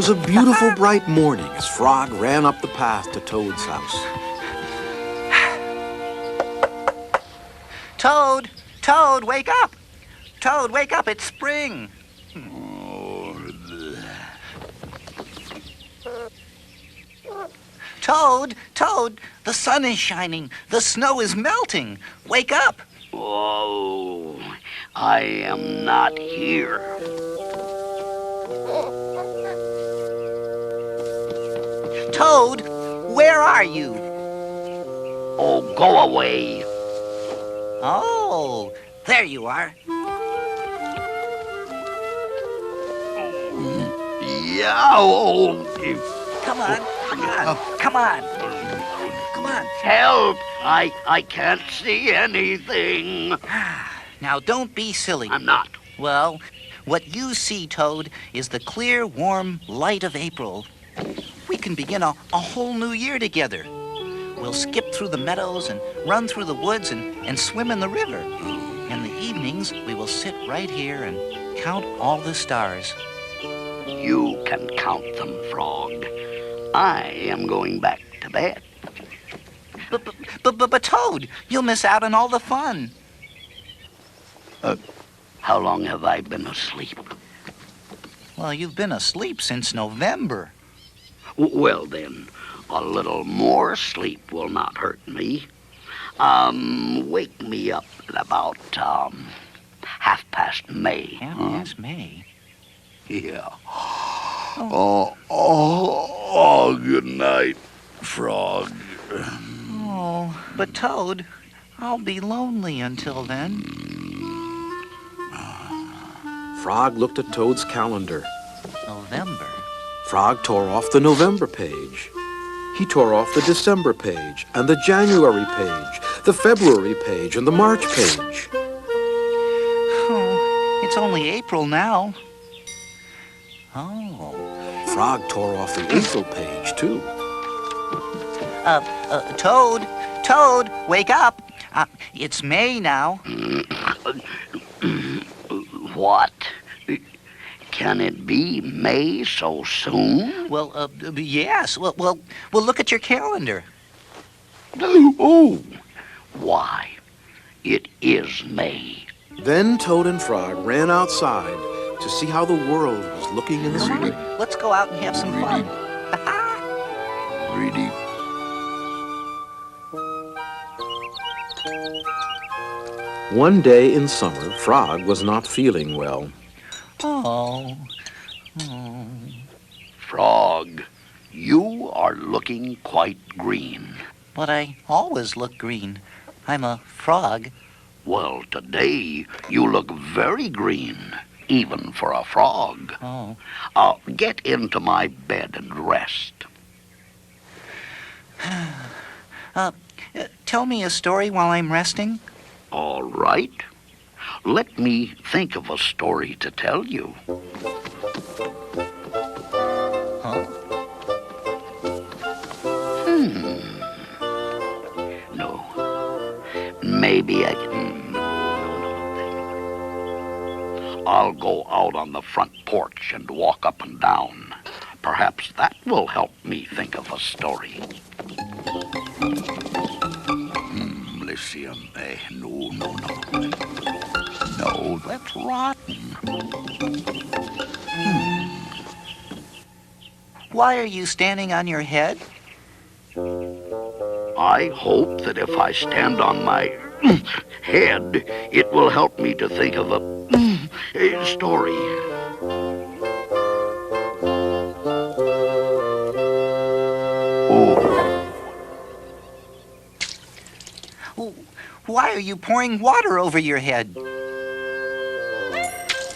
was a beautiful bright morning as Frog ran up the path to Toad's house. Toad! Toad, wake up! Toad, wake up, it's spring! Toad! Toad! The sun is shining. The snow is melting. Wake up! Oh, I am not here. Toad, where are you? Oh, go away. Oh, there you are. Yeah, oh. Come on, come on, come on. Come on. Help! I can't see anything. Now, don't be silly. I'm not. Well, what you see, Toad, is the clear, warm light of April. We can begin a whole new year together. We'll skip through the meadows and run through the woods and swim in the river. In the evenings, we will sit right here and count all the stars. You can count them, Frog. I am going back to bed. But Toad, you'll miss out on all the fun. How long have I been asleep? Well, you've been asleep since November. Well, then, a little more sleep will not hurt me. Wake me up at about, 1/2 May. Half-past May? Yeah. Oh, good night, Frog. Oh, but Toad, I'll be lonely until then. Frog looked at Toad's calendar. November? Frog tore off the November page. He tore off the December page, and the January page, the February page, and the March page. Oh, it's only April now. Oh. Frog tore off the April page, too. Toad, wake up. It's May now. What? Can it be May so soon? Well, yes. Well, look at your calendar. Oh, why? It is May. Then Toad and Frog ran outside to see how the world was looking in the spring. Let's go out and have some fun. Really? One day in summer, Frog was not feeling well. Oh. Frog, you are looking quite green. But I always look green. I'm a frog. Well, today you look very green, even for a frog. Oh. Get into my bed and rest. Tell me a story while I'm resting. All right. Let me think of a story to tell you. Huh? No. Maybe I can... No. I'll go out on the front porch and walk up and down. Perhaps that will help me think of a story. Let's see. No. No, that's rotten. Why are you standing on your head? I hope that if I stand on my head, it will help me to think of a story. Why are you pouring water over your head?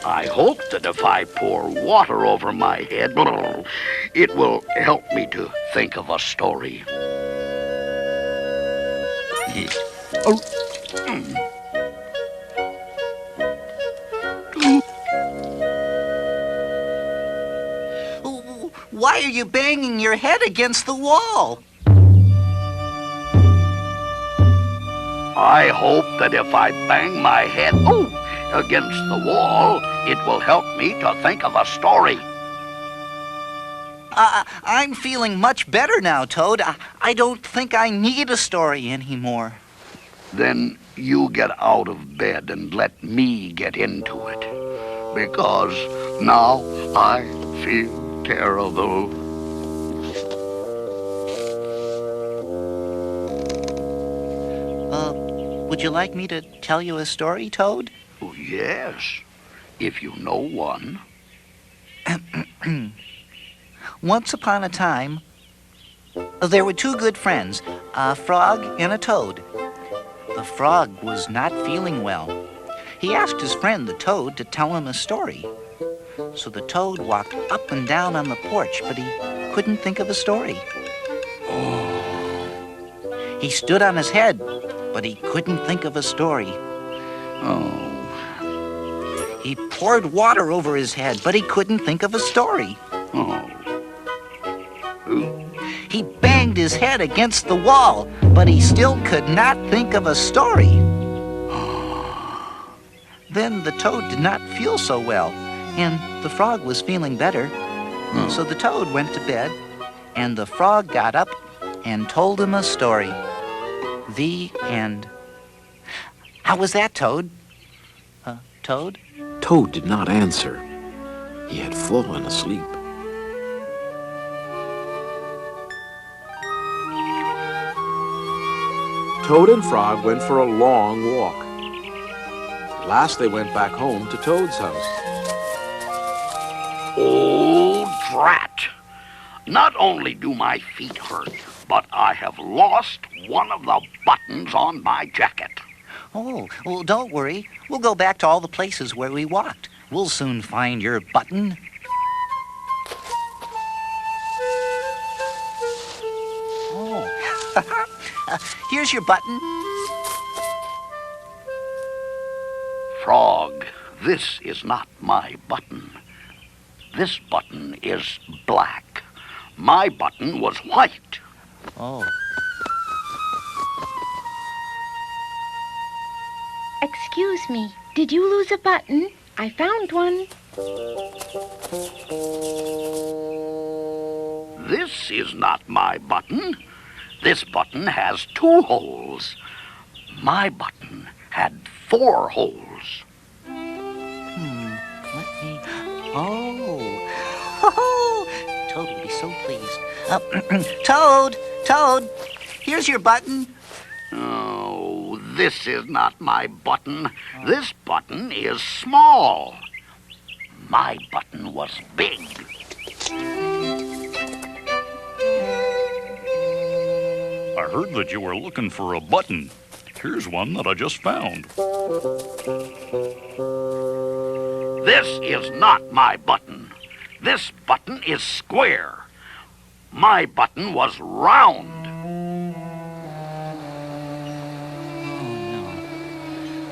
I hope that if I pour water over my head, it will help me to think of a story. Why are you banging your head against the wall? I hope that if I bang my head against the wall, it will help me to think of a story. I'm feeling much better now, Toad. I don't think I need a story anymore. Then you get out of bed and let me get into it. Because now I feel terrible. Would you like me to tell you a story, Toad? Oh, yes, if you know one. Once upon a time, there were two good friends, a frog and a toad. The frog was not feeling well. He asked his friend, the toad, to tell him a story. So the toad walked up and down on the porch, but he couldn't think of a story. He stood on his head, but he couldn't think of a story. Oh, He poured water over his head, but he couldn't think of a story. oh. He banged his head against the wall, but he still could not think of a story. Then the toad did not feel so well, and the frog was feeling better. So the toad went to bed, and the frog got up and told him a story. The end. How was that, Toad? Toad? Toad did not answer. He had fallen asleep. Toad and Frog went for a long walk. At last they went back home to Toad's house. Oh, drat! Not only do my feet hurt, but I have lost one of the buttons on my jacket. Oh, well, don't worry. We'll go back to all the places where we walked. We'll soon find your button. Oh. Here's your button. Frog, this is not my button. This button is black. My button was white. Oh. Excuse me, did you lose a button? I found one. This is not my button. This button has 2 holes. My button had 4 holes. Let me... Oh. Toad will be so pleased. Toad, here's your button. Oh, this is not my button. This button is small. My button was big. I heard that you were looking for a button. Here's one that I just found. This is not my button. This button is square. My button was round.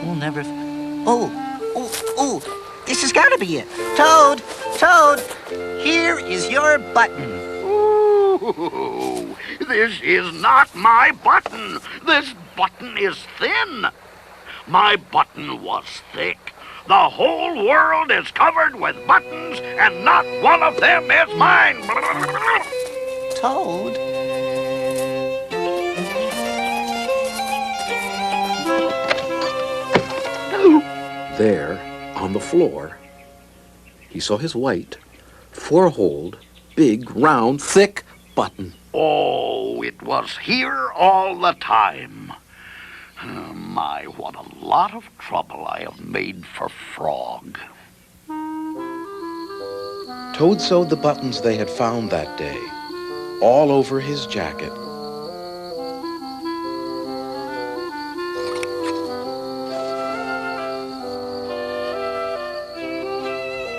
We'll never... Oh, this has got to be it. Toad, here is your button. Ooh, this is not my button. This button is thin. My button was thick. The whole world is covered with buttons, and not one of them is mine. Toad? There, on the floor, he saw his white, 4-holed, big, round, thick button. Oh, it was here all the time. My, what a lot of trouble I have made for Frog. Toad sewed the buttons they had found that day all over his jacket.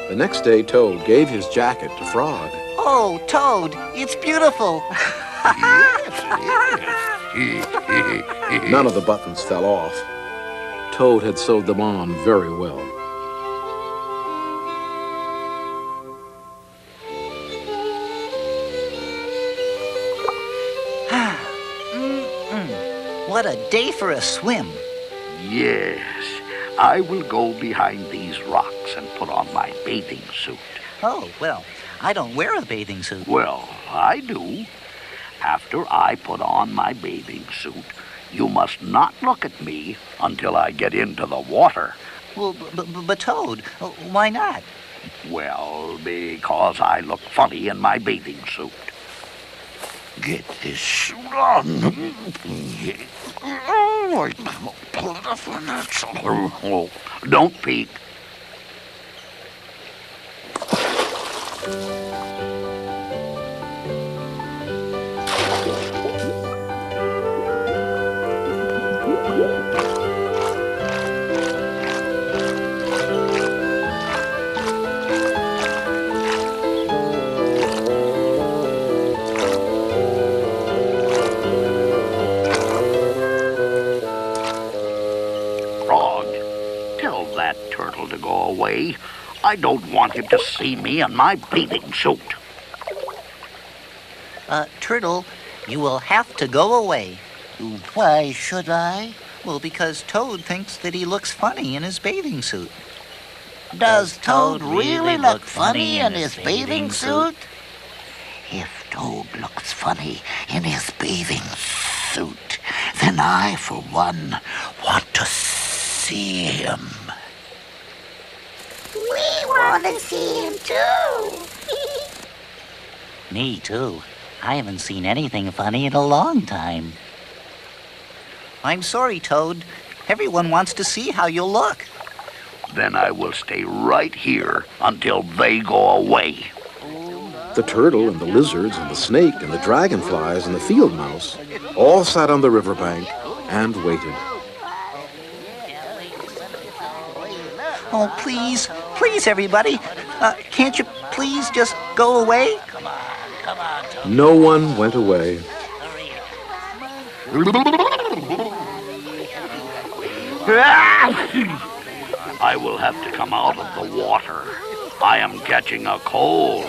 The next day, Toad gave his jacket to Frog. Oh, Toad, it's beautiful. None of the buttons fell off. Toad had sewed them on very well. What a day for a swim. Yes, I will go behind these rocks and put on my bathing suit. Oh, well, I don't wear a bathing suit. Well, I do. After I put on my bathing suit, you must not look at me until I get into the water. Well, but Toad, why not? Well, because I look funny in my bathing suit. Get this suit on. Oh, pull it up on that. Oh, don't peek. Frog, tell that turtle to go away. I don't want him to see me in my bathing suit. Turtle, you will have to go away. Why should I? Well, because Toad thinks that he looks funny in his bathing suit. Does Toad really look funny in his bathing suit? If Toad looks funny in his bathing suit, then I, for one, want to see him. We want to see him too. Me too. I haven't seen anything funny in a long time. I'm sorry, Toad. Everyone wants to see how you'll look. Then I will stay right here until they go away. The turtle and the lizards and the snake and the dragonflies and the field mouse all sat on the riverbank and waited. Oh, please, please, everybody. Can't you please just go away? No one went away. I will have to come out of the water. I am catching a cold.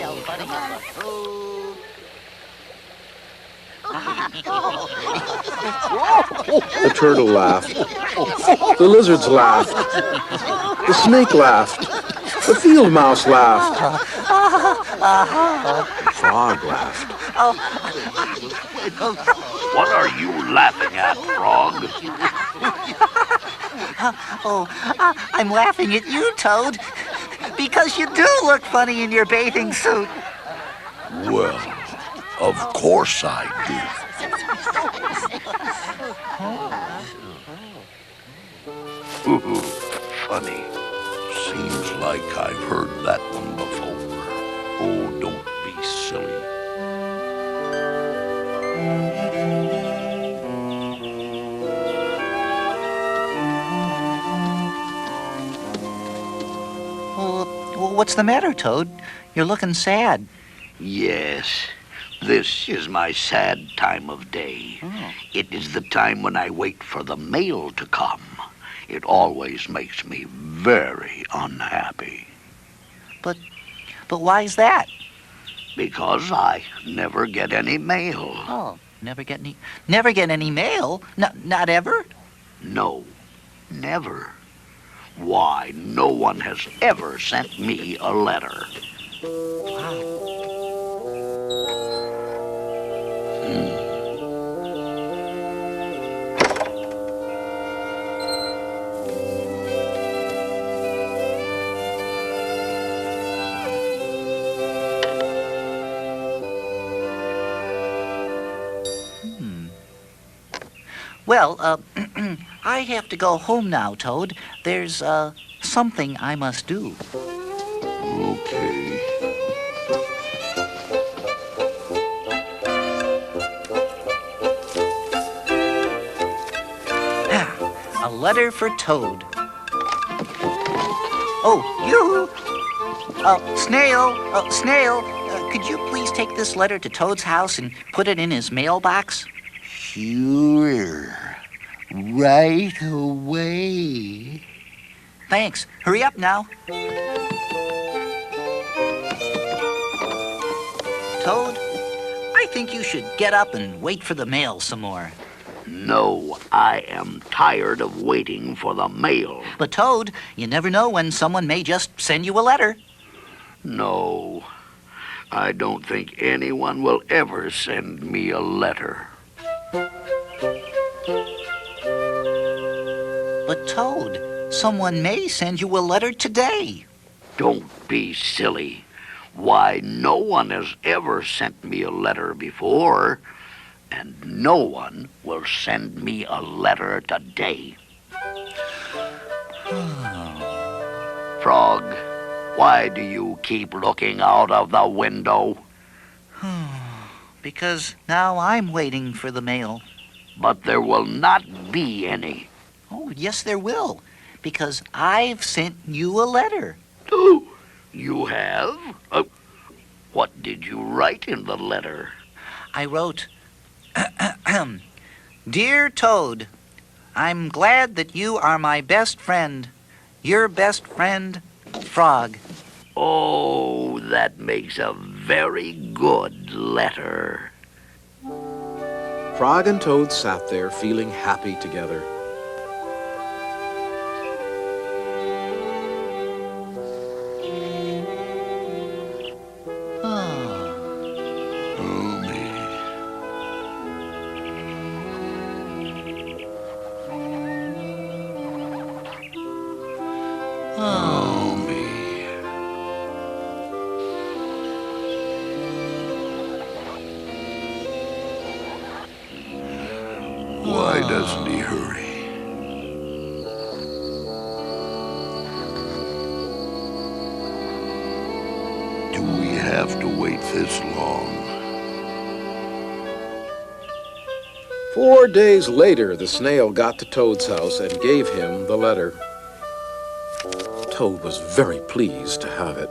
The turtle laughed. The lizards laughed. The snake laughed. The field mouse laughed. The frog laughed. What are you laughing at, Frog? I'm laughing at you, Toad, because you do look funny in your bathing suit. Well, of course I do. Funny. Seems like I've heard that one before. Oh, don't be silly. Well, what's the matter, Toad? You're looking sad. Yes, this is my sad time of day. Oh. It is the time when I wait for the mail to come. It always makes me very unhappy. But why is that? Because I never get any mail. Oh, never get any mail? Not ever? No, never. Why, no one has ever sent me a letter. Well, I have to go home now, Toad. There's, something I must do. Okay. A letter for Toad. Oh, you! Snail, could you please take this letter to Toad's house and put it in his mailbox? Sure. Right away. Thanks. Hurry up now. Toad, I think you should get up and wait for the mail some more. No, I am tired of waiting for the mail. But Toad, you never know when someone may just send you a letter. No. I don't think anyone will ever send me a letter. But Toad, someone may send you a letter today. Don't be silly. Why, no one has ever sent me a letter before, and no one will send me a letter today. Frog, why do you keep looking out of the window? Because now I'm waiting for the mail. But there will not be any. Oh, yes, there will. Because I've sent you a letter. Oh, you have? What did you write in the letter? I wrote, Dear Toad, I'm glad that you are my best friend. Your best friend, Frog. Oh, that makes a very good letter. Frog and Toad sat there feeling happy together. Oh, me. Oh, me. Why doesn't he hurry? Do we have to wait this long? 4 days later, the snail got to Toad's house and gave him the letter. Toad was very pleased to have it.